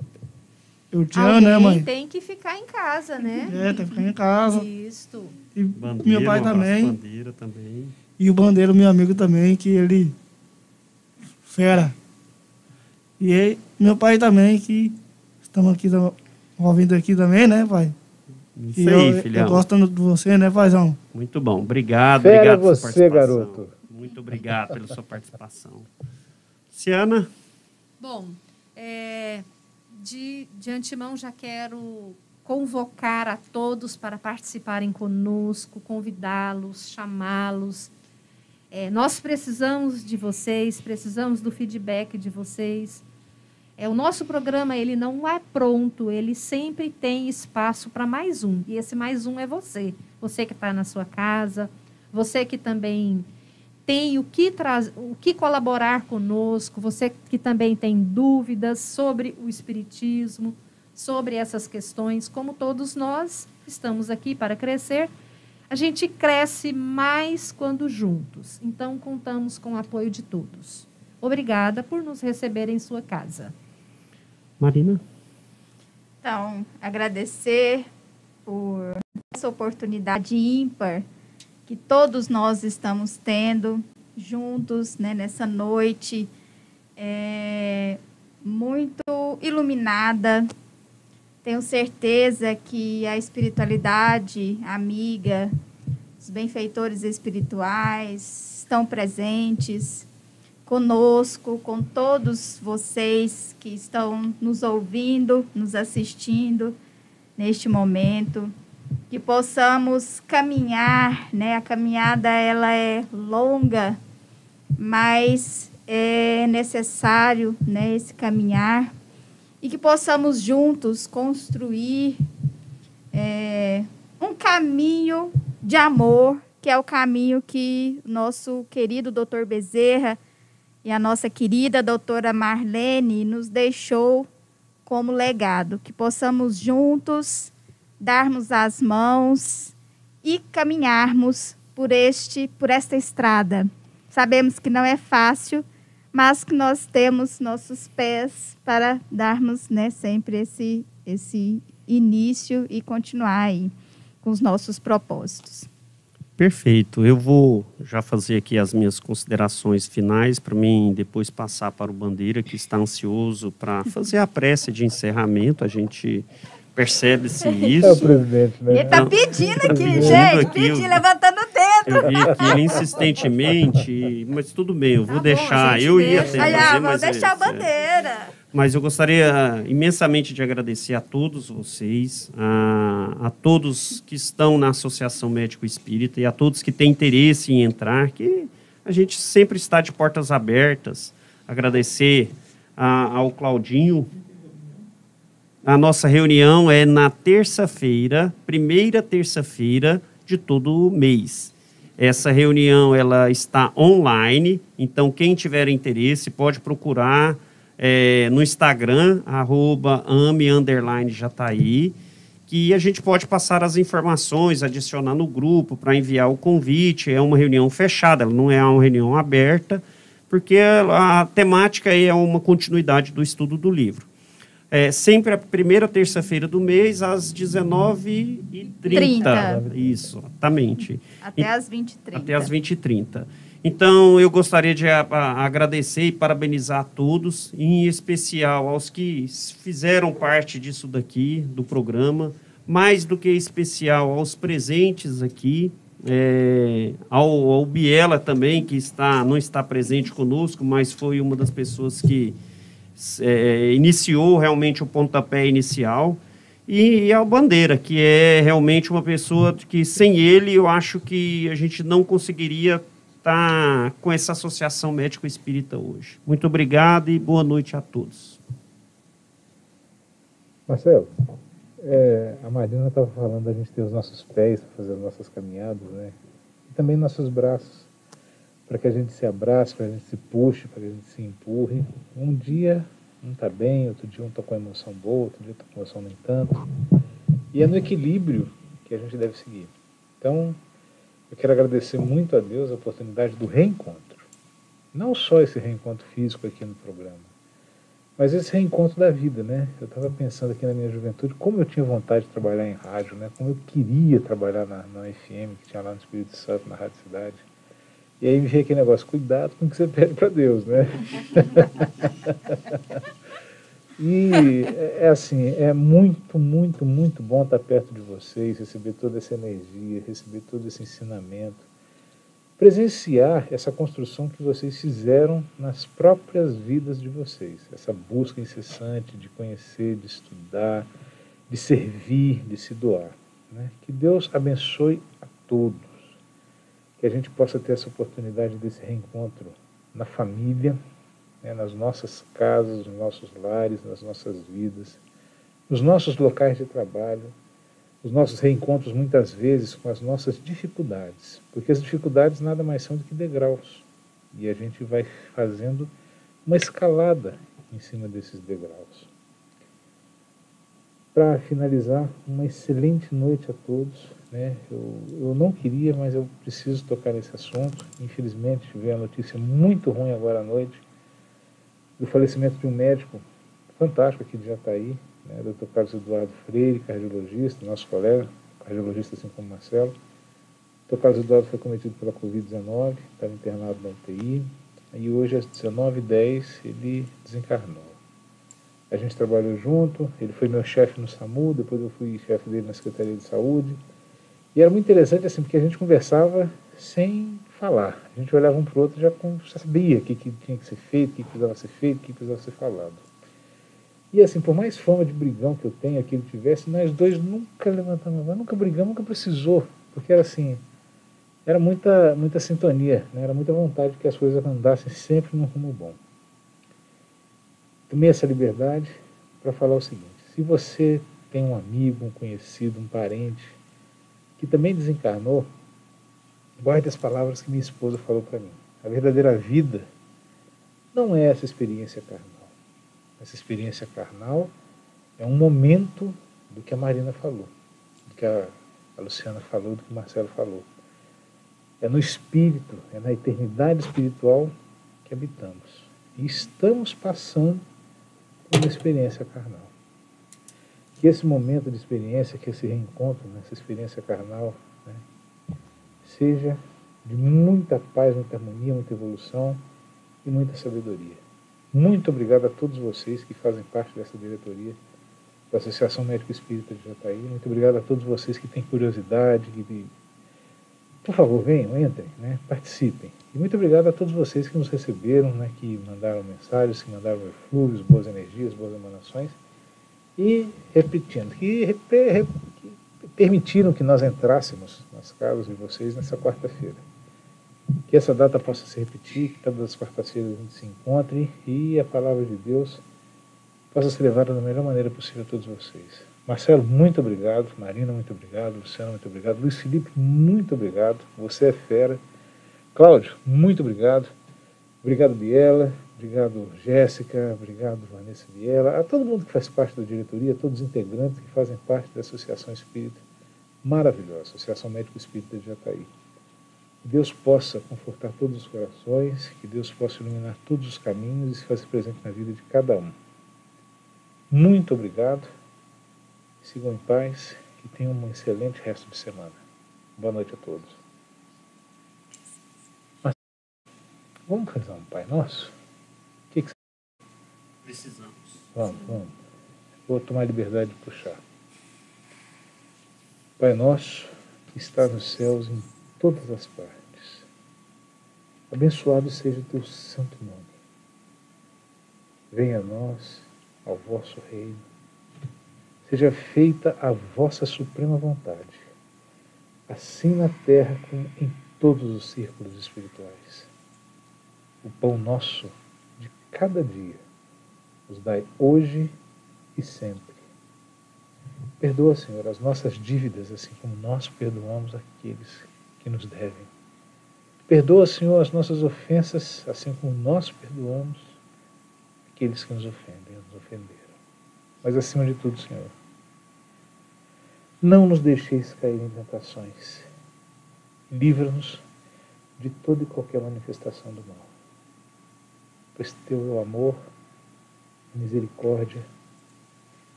te amo, né, mãe? Tem que ficar em casa, né? Tem que ficar em casa. Isso. E Bandeira, meu pai também. Bandeira também. E o Bandeira, meu amigo também, que ele... Fera. E aí, meu pai também, que estamos aqui, ouvindo aqui também, né, pai? Isso e aí, filhão. Eu gosto de você, né, paizão? Muito bom. Obrigado, Fera obrigado pela sua você, participação. garoto. Muito obrigado pela sua participação. Luciana? Bom, de antemão já quero convocar a todos para participarem conosco, convidá-los, chamá-los. Nós precisamos de vocês, precisamos do feedback de vocês. O nosso programa, ele não é pronto, ele sempre tem espaço para mais um. E esse mais um é você. Você que está na sua casa, você que também tem o que colaborar conosco, você que também tem dúvidas sobre o Espiritismo, sobre essas questões, como todos nós estamos aqui para crescer, a gente cresce mais quando juntos. Então, contamos com o apoio de todos. Obrigada por nos receber em sua casa. Marina? Então, agradecer por essa oportunidade ímpar que todos nós estamos tendo juntos, né, nessa noite muito iluminada. Tenho certeza que a espiritualidade amiga, os benfeitores espirituais estão presentes conosco, com todos vocês que estão nos ouvindo, nos assistindo neste momento. Que possamos caminhar, né? A caminhada ela é longa, mas é necessário, né, esse caminhar. E que possamos juntos construir um caminho de amor, que é o caminho que nosso querido Dr. Bezerra e a nossa querida doutora Marlene nos deixou como legado. Que possamos juntos darmos as mãos e caminharmos por esta estrada. Sabemos que não é fácil, mas que nós temos nossos pés para darmos, né, sempre esse início e continuar aí com os nossos propósitos. Perfeito. Eu vou já fazer aqui as minhas considerações finais para mim depois passar para o Bandeira, que está ansioso para fazer a prece de encerramento. A gente percebe-se isso. É o presidente, né? Ele está pedindo aqui, pedindo gente, aqui, pedindo, levantando o dedo. Eu vi aqui ele insistentemente, mas tudo bem, eu vou deixar. gente Eu ia deixa. até Olha, fazer, vamos mas deixar a bandeira. Mas eu gostaria imensamente de agradecer a todos vocês, a todos que estão na Associação Médico Espírita e a todos que têm interesse em entrar, que a gente sempre está de portas abertas. Agradecer ao Claudinho. A nossa reunião é na terça-feira, primeira terça-feira de todo mês. Essa reunião ela está online, então quem tiver interesse pode procurar no Instagram, @ame_jataí, que a gente pode passar as informações, adicionar no grupo para enviar o convite. É uma reunião fechada, ela não é uma reunião aberta, porque a temática é uma continuidade do estudo do livro. Sempre a primeira terça-feira do mês, às 19h30. Isso, exatamente. Até às 20h30. Até às 20h30. Então, eu gostaria de agradecer e parabenizar a todos, em especial aos que fizeram parte disso daqui, do programa, mais do que especial aos presentes aqui, ao Biela também, que não está presente conosco, mas foi uma das pessoas que iniciou realmente o pontapé inicial, e ao Bandeira, que é realmente uma pessoa que, sem ele, eu acho que a gente não conseguiria estar com essa Associação Médico Espírita hoje. Muito obrigado e boa noite a todos. Marcelo, a Marina estava falando da gente ter os nossos pés para fazer as nossas caminhadas, né? E também nossos braços, para que a gente se abrace, para que a gente se puxe, para que a gente se empurre. Um dia um está bem, outro dia um está com emoção boa, outro dia está com emoção nem tanto. E é no equilíbrio que a gente deve seguir. Então, eu quero agradecer muito a Deus a oportunidade do reencontro. Não só esse reencontro físico aqui no programa, mas esse reencontro da vida, né? Eu estava pensando aqui na minha juventude, como eu tinha vontade de trabalhar em rádio, né? Como eu queria trabalhar na FM, que tinha lá no Espírito Santo, na Rádio Cidade. E aí me veio aquele negócio, cuidado com o que você pede para Deus, né? E assim, é muito, muito, muito bom estar perto de vocês, receber toda essa energia, receber todo esse ensinamento, presenciar essa construção que vocês fizeram nas próprias vidas de vocês, essa busca incessante de conhecer, de estudar, de servir, de se doar, né? Que Deus abençoe a todos. Que a gente possa ter essa oportunidade desse reencontro na família, né, nas nossas casas, nos nossos lares, nas nossas vidas, nos nossos locais de trabalho, os nossos reencontros muitas vezes com as nossas dificuldades, porque as dificuldades nada mais são do que degraus, e a gente vai fazendo uma escalada em cima desses degraus. Para finalizar, uma excelente noite a todos, né? Eu não queria, mas eu preciso tocar nesse assunto. Infelizmente, veio a notícia muito ruim agora à noite do falecimento de um médico fantástico aqui de Jataí, né? Dr. Carlos Eduardo Freire, cardiologista, nosso colega, cardiologista assim como Marcelo. Dr. Carlos Eduardo foi cometido pela Covid-19, estava internado na UTI, e hoje às 19h10 ele desencarnou. A gente trabalhou junto, ele foi meu chefe no SAMU, depois eu fui chefe dele na Secretaria de Saúde. E era muito interessante assim, porque a gente conversava sem falar. A gente olhava um para o outro e já sabia o que tinha que ser feito, o que precisava ser feito, o que precisava ser falado. E assim, por mais fama de brigão que eu tenha, que ele tivesse, nós dois nunca levantamos a voz, nunca brigamos, nunca precisou. Porque era assim, era muita sintonia, né? Era muita vontade que as coisas andassem sempre num rumo bom. Tomei essa liberdade para falar o seguinte: se você tem um amigo, um conhecido, um parente que também desencarnou, guarde as palavras que minha esposa falou para mim. A verdadeira vida não é essa experiência carnal. Essa experiência carnal é um momento do que a Marina falou, do que a Luciana falou, do que o Marcelo falou. É no espírito, é na eternidade espiritual que habitamos. E estamos passando uma experiência carnal. Que esse momento de experiência, que esse reencontro nessa experiência carnal, né, seja de muita paz, muita harmonia, muita evolução e muita sabedoria. Muito obrigado a todos vocês que fazem parte dessa diretoria da Associação Médico Espírita de Jataí. Muito obrigado a todos vocês que têm curiosidade, por favor, venham, entrem, né, participem. E muito obrigado a todos vocês que nos receberam, né, que mandaram mensagens, que mandaram eflúvios, boas energias, boas emanações. E repetindo, que permitiram que nós entrássemos nas casas de vocês nessa quarta-feira. Que essa data possa se repetir, que todas as quartas-feiras a gente se encontre e a palavra de Deus possa ser levada da melhor maneira possível a todos vocês. Marcelo, muito obrigado. Marina, muito obrigado. Luciano, muito obrigado. Luiz Felipe, muito obrigado. Você é fera. Cláudio, muito obrigado. Obrigado, Biela. Obrigado, Jéssica. Obrigado, Vanessa Biela. A todo mundo que faz parte da diretoria, a todos os integrantes que fazem parte da Associação Espírita maravilhosa, Associação Médico Espírita de Jataí. Que Deus possa confortar todos os corações, que Deus possa iluminar todos os caminhos e se fazer presente na vida de cada um. Muito obrigado. Sigam em paz e tenham um excelente resto de semana. Boa noite a todos. Mas, vamos rezar um Pai Nosso? O que você... Precisamos. Vamos. Vou tomar a liberdade de puxar. Pai Nosso, que está nos céus em todas as partes, abençoado seja o teu santo nome. Venha a nós, ao vosso reino. Seja feita a vossa suprema vontade, assim na terra como em todos os círculos espirituais. O pão nosso de cada dia nos dai hoje e sempre. Perdoa, Senhor, as nossas dívidas, assim como nós perdoamos aqueles que nos devem. Perdoa, Senhor, as nossas ofensas, assim como nós perdoamos aqueles que nos ofendem, nos ofenderam. Mas, acima de tudo, Senhor, não nos deixeis cair em tentações. Livra-nos de toda e qualquer manifestação do mal. Pois teu é o amor, a misericórdia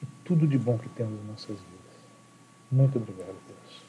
e tudo de bom que temos em nossas vidas. Muito obrigado, Deus.